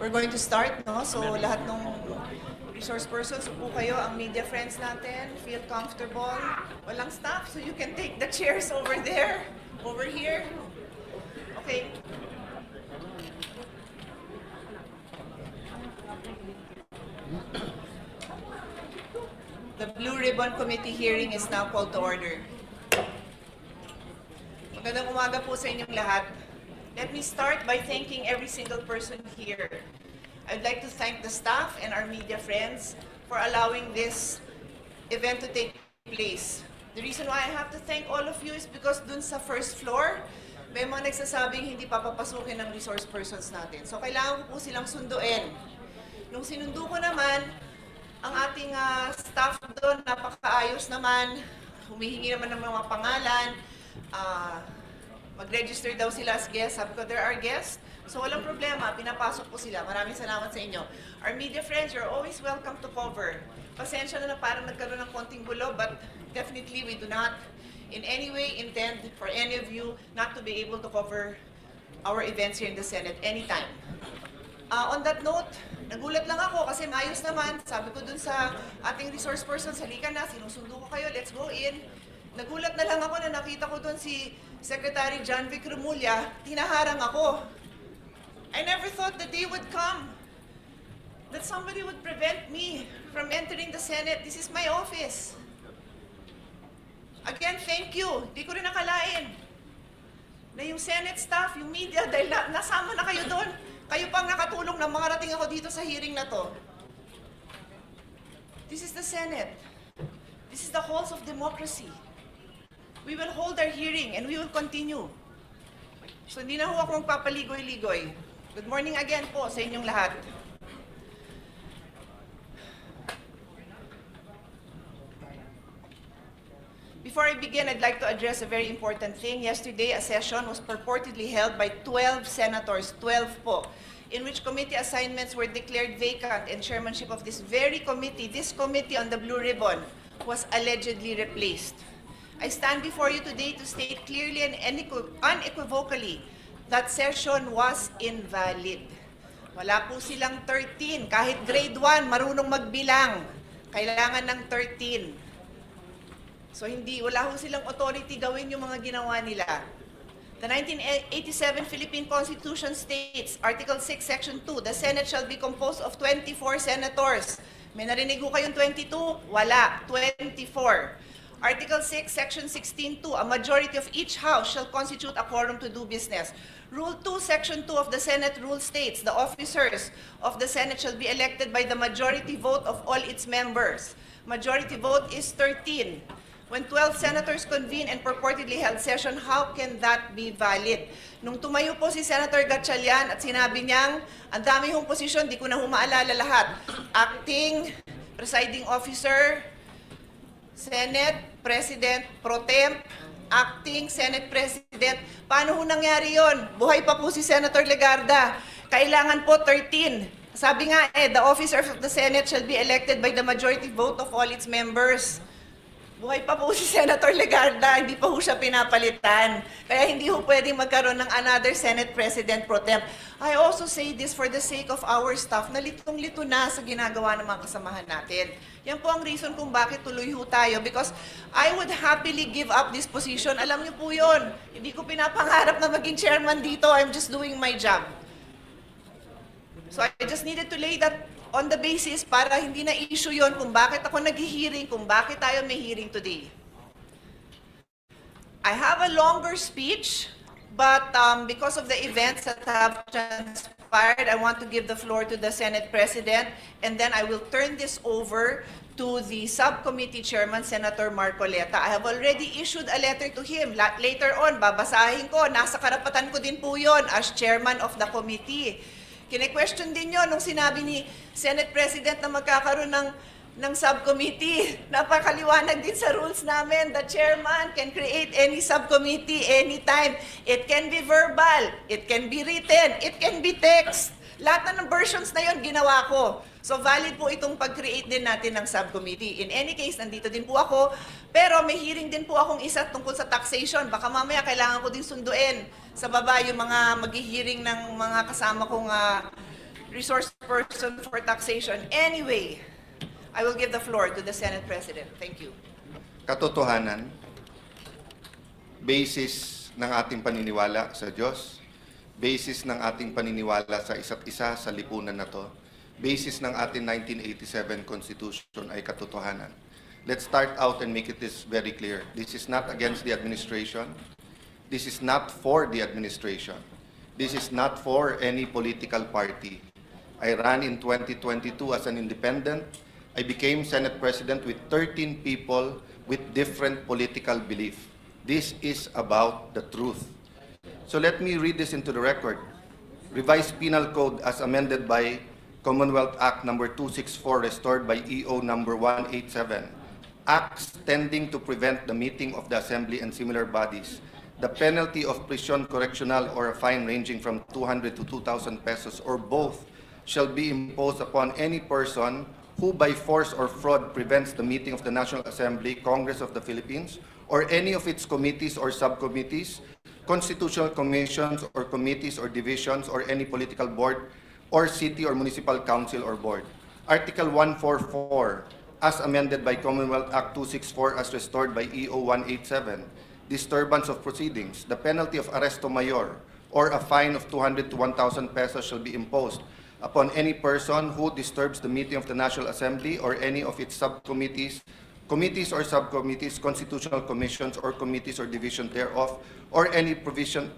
We're going to start, no? So lahat ng resource persons, upo kayo, ang media friends natin, feel comfortable. Walang staff, so you can take the chairs over there, over here. Okay. The Blue Ribbon Committee hearing is now called to order. Magandang umaga po sa inyong lahat. Let me start by thanking every single person here. I'd like to thank the staff and our media friends for allowing this event to take place. The reason why I have to thank all of you is because dun sa first floor, may mga nagsasabing hindi papapasukin ng resource persons natin. So kailangan ko po silang sunduin. Nung sinundo ko naman, ang ating staff doon, napakaayos naman, humihingi naman ng mga pangalan, mag-register daw sila as guests. Sabi ko, there are guests. So walang problema, pinapasok po sila. Maraming salamat sa inyo. Our media friends, you're always welcome to cover. Pasensya na parang nagkaroon ng konting gulo, but definitely we do not in any way intend for any of you not to be able to cover our events here in the Senate anytime. On that note, nagulat lang ako kasi maayos naman. Sabi ko dun sa ating resource person, halika na, sinusundo ko kayo, let's go in. Nagulat na lang ako na nakita ko dun si Secretary John Vic Remulla, tinaharang ako. I never thought the day would come that somebody would prevent me from entering the Senate. This is my office. Again, thank you. Di ko rin nakalain na yung Senate staff, yung media, dahil nasama na kayo doon. Kayo pang nakatulong na makarating ako dito sa hearing na to. This is the Senate. This is the halls of democracy. We will hold our hearing and we will continue. So hindi na ho ako magpapaligoy-ligoy. Good morning again po sa inyong lahat. Before I begin, I'd like to address a very important thing. Yesterday, a session was purportedly held by 12 senators, 12 po, in which committee assignments were declared vacant and chairmanship of this very committee, this committee on the Blue Ribbon, was allegedly replaced. I stand before you today to state clearly and unequivocally that session was invalid. Wala po silang 13. Kahit grade 1, marunong magbilang. Kailangan ng 13. So wala ho silang authority gawin yung mga ginawa nila. The 1987 Philippine Constitution states, Article 6, Section 2, the Senate shall be composed of 24 senators. May narinig ho kayong 22? Wala, 24. Article 6, Section 16.2, a majority of each house shall constitute a quorum to do business. Rule 2, Section 2 of the Senate rule states, the officers of the Senate shall be elected by the majority vote of all its members. Majority vote is 13. When 12 senators convene and purportedly held session, how can that be valid? Nung tumayo po si Senator Gatchalian at sinabi niyang, ang dami hong posisyon, di ko na humaalala lahat. Acting, presiding officer, Senate President Pro Temp, Acting Senate President. Paano ho nangyari yon? Buhay pa po si Senator Legarda. Kailangan po 13. Sabi nga the officers of the Senate shall be elected by the majority vote of all its members. Buhay pa po si Senator Legarda, hindi pa po siya pinapalitan. Kaya hindi po pwedeng magkaroon ng another Senate President Pro Temp. I also say this for the sake of our staff na litong-lito na sa ginagawa ng mga kasamahan natin. Yan po ang reason kung bakit tuloy ho tayo. Because I would happily give up this position. Alam niyo po yun. Hindi ko pinapangarap na maging chairman dito. I'm just doing my job. So I just needed to lay that on the basis para hindi na issue yon kung bakit ako nag-hearing, kung bakit tayo may hearing today. I have a longer speech, but because of the events that have transpired, I want to give the floor to the Senate President, and then I will turn this over to the subcommittee chairman, Senator Marcoleta. I have already issued a letter to him. Later on, babasahin ko, nasa karapatan ko din po yon as chairman of the committee. Kine-question din yun nung sinabi ni Senate President na magkakaroon ng subcommittee. Napakaliwanag din sa rules namin. The chairman can create any subcommittee anytime. It can be verbal, it can be written, it can be text. Lahat na ng versions na yun ginawa ko. So valid po itong pag-create din natin ng subcommittee. In any case, nandito din po ako. Pero may hearing din po akong isa tungkol sa taxation. Baka mamaya kailangan ko din sunduin sa baba yung mga mag-hearing ng mga kasama kong resource person for taxation. Anyway, I will give the floor to the Senate President. Thank you. Katotohanan, basis ng ating paniniwala sa Diyos, basis ng ating paniniwala sa isa't isa sa lipunan na to, basis ng ating 1987 Constitution ay katotohanan. Let's start out and make it this very clear. This is not against the administration. This is not for the administration. This is not for any political party. I ran in 2022 as an independent. I became Senate President with 13 people with different political belief. This is about the truth. So let me read this into the record. Revised Penal Code as amended by Commonwealth Act number 264 restored by EO number 187. Acts tending to prevent the meeting of the Assembly and similar bodies. The penalty of prison correctional or a fine ranging from 200 to 2,000 pesos or both shall be imposed upon any person who by force or fraud prevents the meeting of the National Assembly, Congress of the Philippines, or any of its committees or subcommittees, constitutional commissions or committees or divisions, or any political board, or city or municipal council or board. Article 144, as amended by Commonwealth Act 264 as restored by EO 187, disturbance of proceedings. The penalty of arresto mayor or a fine of 200 to 1,000 pesos shall be imposed upon any person who disturbs the meeting of the National Assembly or any of its subcommittees, committees or subcommittees, constitutional commissions or committees or division thereof, or any provision